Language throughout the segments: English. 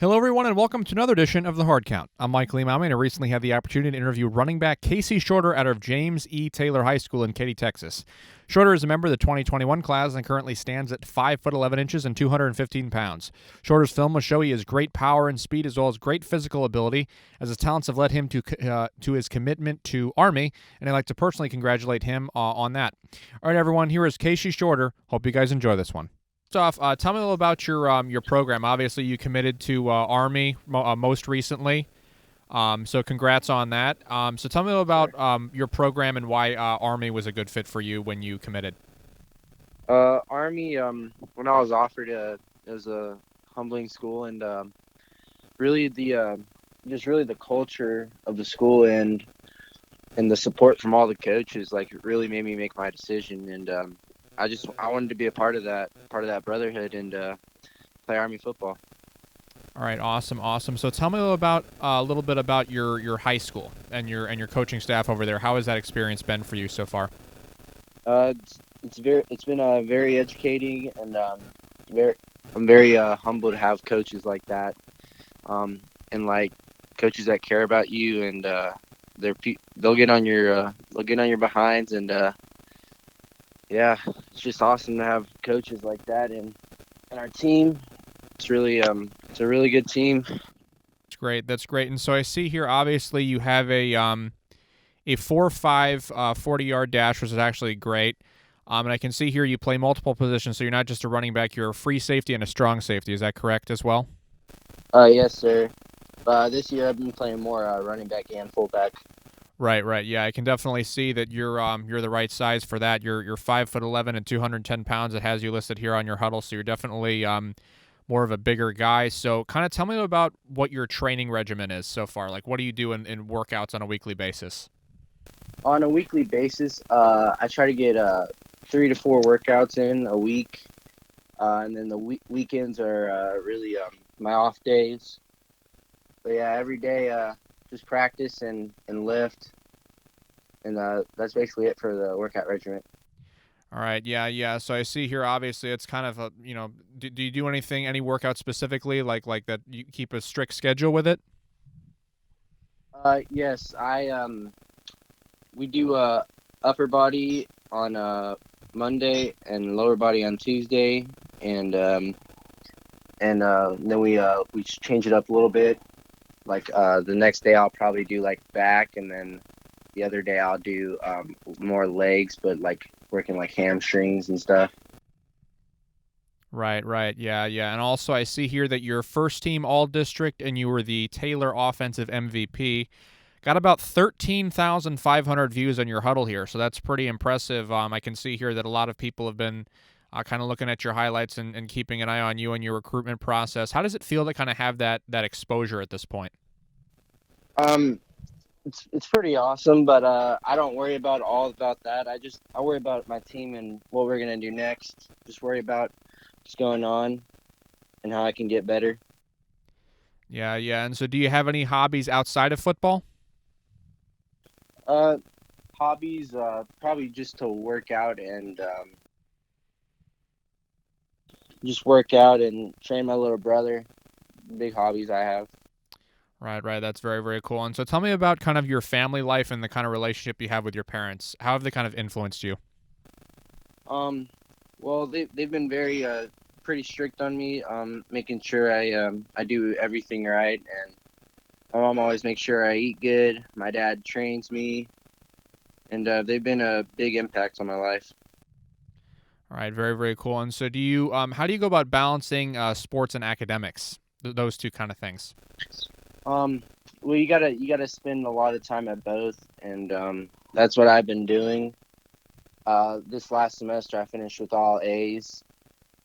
Hello, everyone, and welcome to another edition of The Hard Count. I'm Michael Emami, and I recently had the opportunity to interview running back Casey Shorter out of James E. Taylor High School in Katy, Texas. Shorter is a member of the 2021 class and currently stands at 5'11" and 215 pounds. Shorter's film will show he has great power and speed as well as great physical ability, as his talents have led him to his commitment to Army, and I'd like to personally congratulate him on that. All right, everyone, here is Casey Shorter. Hope you guys enjoy this one. Off, tell me a little about your program. Obviously, you committed to Army most recently, so congrats on that. So tell me a little about your program and why Army was a good fit for you when you committed. Army, when I was offered, it was a humbling school, and really really the culture of the school and the support from all the coaches, like, it really made me make my decision. And I wanted to be a part of that brotherhood and play Army football. All right, awesome. So tell me a little bit about your high school and your coaching staff over there. How has that experience been for you so far? It's been very educating, and I'm very humbled to have coaches like that, and like coaches that care about you, and they'll get on your behinds, and yeah, it's just awesome to have coaches like that in our team. It's really it's a really good team. That's great. And so I see here, obviously, you have a 4.5 40-yard dash, which is actually great. And I can see here you play multiple positions, so you're not just a running back, you're a free safety and a strong safety. Is that correct as well? Yes, sir. This year I've been playing more running back and fullback. Right. Yeah, I can definitely see that you're the right size for that. You're 5'11" and 210 pounds. It has you listed here on your huddle, so you're definitely more of a bigger guy. So kind of tell me about what your training regimen is so far. Like, what do you do in workouts on a weekly basis? On a weekly basis, I try to get 3 to 4 workouts in a week, and then the weekends are really my off days. But yeah, every day just practice and lift, and that's basically it for the workout regimen. All right, yeah. So I see here, obviously, it's kind of do you do any workout specifically, like that? You keep a strict schedule with it? Yes, we do upper body on Monday and lower body on Tuesday, and then we change it up a little bit. Like the next day I'll probably do like back, and then the other day I'll do more legs, but like working like hamstrings and stuff. Right. Yeah. And also, I see here that you're first team All District, and you were the Taylor Offensive MVP. Got about 13,500 views on your huddle here, so that's pretty impressive. I can see here that a lot of people have been kind of looking at your highlights and keeping an eye on you and your recruitment process. How does it feel to kind of have that exposure at this point? It's pretty awesome, but I don't worry about that. I worry about my team and what we're gonna do next. Just worry about what's going on and how I can get better. Yeah. And so, do you have any hobbies outside of football? Uh, Hobbies, probably just to work out and just work out and train my little brother. Big hobbies I have. Right. That's very, very cool. And so, tell me about kind of your family life and the kind of relationship you have with your parents. How have they kind of influenced you? Well, they've been very pretty strict on me, making sure I do everything right, and my mom always makes sure I eat good. My dad trains me, and they've been a big impact on my life. All right, very, very cool. And so, how do you go about balancing sports and academics? Those two kind of things. Well, you gotta spend a lot of time at both, and that's what I've been doing. This last semester, I finished with all A's.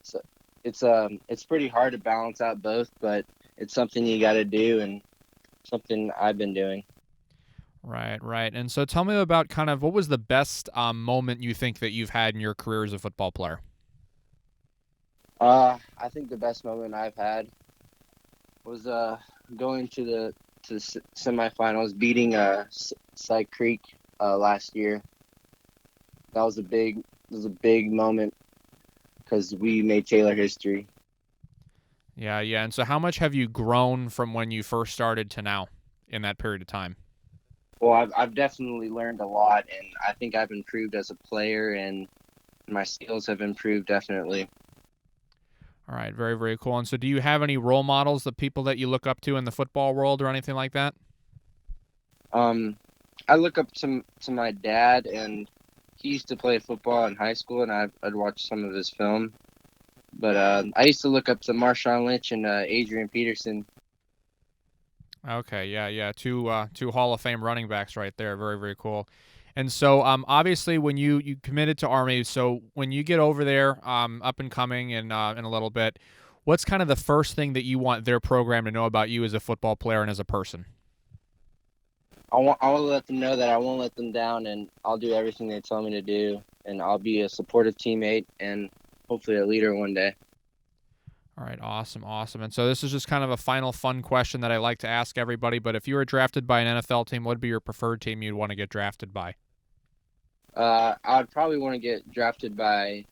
So it's pretty hard to balance out both, but it's something you got to do, and something I've been doing. Right. And so, tell me about kind of what was the best moment you think that you've had in your career as a football player? I think the best moment I've had was going to the semifinals, beating Cy Creek last year. That was a big moment because we made Taylor history. Yeah, yeah. And so how much have you grown from when you first started to now in that period of time? Well, I've definitely learned a lot, and I think I've improved as a player, and my skills have improved definitely. All right, very, very cool. And so do you have any role models, the people that you look up to in the football world or anything like that? Um, I look up to my dad, and he used to play football in high school, and I'd watch some of his film. But I used to look up to Marshawn Lynch and Adrian Peterson. Okay, yeah, yeah. Two Hall of Fame running backs right there. Very, very cool. And so obviously when you committed to Army, so when you get over there, up and coming in a little bit, what's kind of the first thing that you want their program to know about you as a football player and as a person? I want to let them know that I won't let them down, and I'll do everything they tell me to do, and I'll be a supportive teammate and hopefully a leader one day. All right, awesome, awesome. And so this is just kind of a final fun question that I like to ask everybody, but if you were drafted by an NFL team, what would be your preferred team you'd want to get drafted by? I'd probably want to get drafted by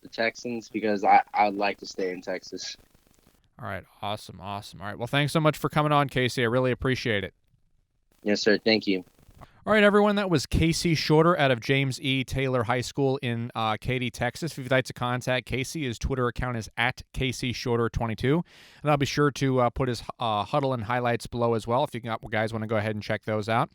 the Texans because I'd like to stay in Texas. All right, awesome, awesome. All right, well, thanks so much for coming on, Casey. I really appreciate it. Yes, sir. Thank you. All right, everyone, that was Casey Shorter out of James E. Taylor High School in Katy, Texas. If you'd like to contact Casey, his Twitter account is at CaseyShorter22. And I'll be sure to put his huddle and highlights below as well if you guys want to go ahead and check those out.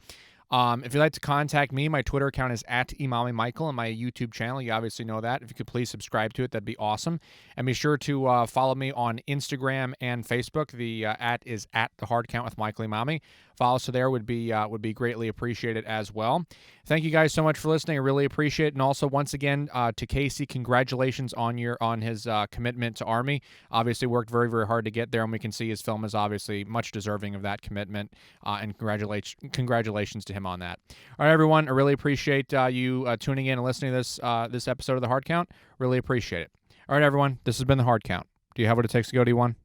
If you'd like to contact me, my Twitter account is at Emami Michael, and my YouTube channel, you obviously know that. If you could please subscribe to it, that'd be awesome. And be sure to follow me on Instagram and Facebook. The at is at The Hard Count with Michael Emami. Follow us there would be greatly appreciated as well. Thank you guys so much for listening. I really appreciate it. And also, once again, to Casey, congratulations on his commitment to Army. Obviously, worked very, very hard to get there, and we can see his film is obviously much deserving of that commitment. And congratulations to him on that. All right, everyone. I really appreciate you tuning in and listening to this episode of The Hard Count. Really appreciate it. All right, everyone. This has been The Hard Count. Do you have what it takes to go D1?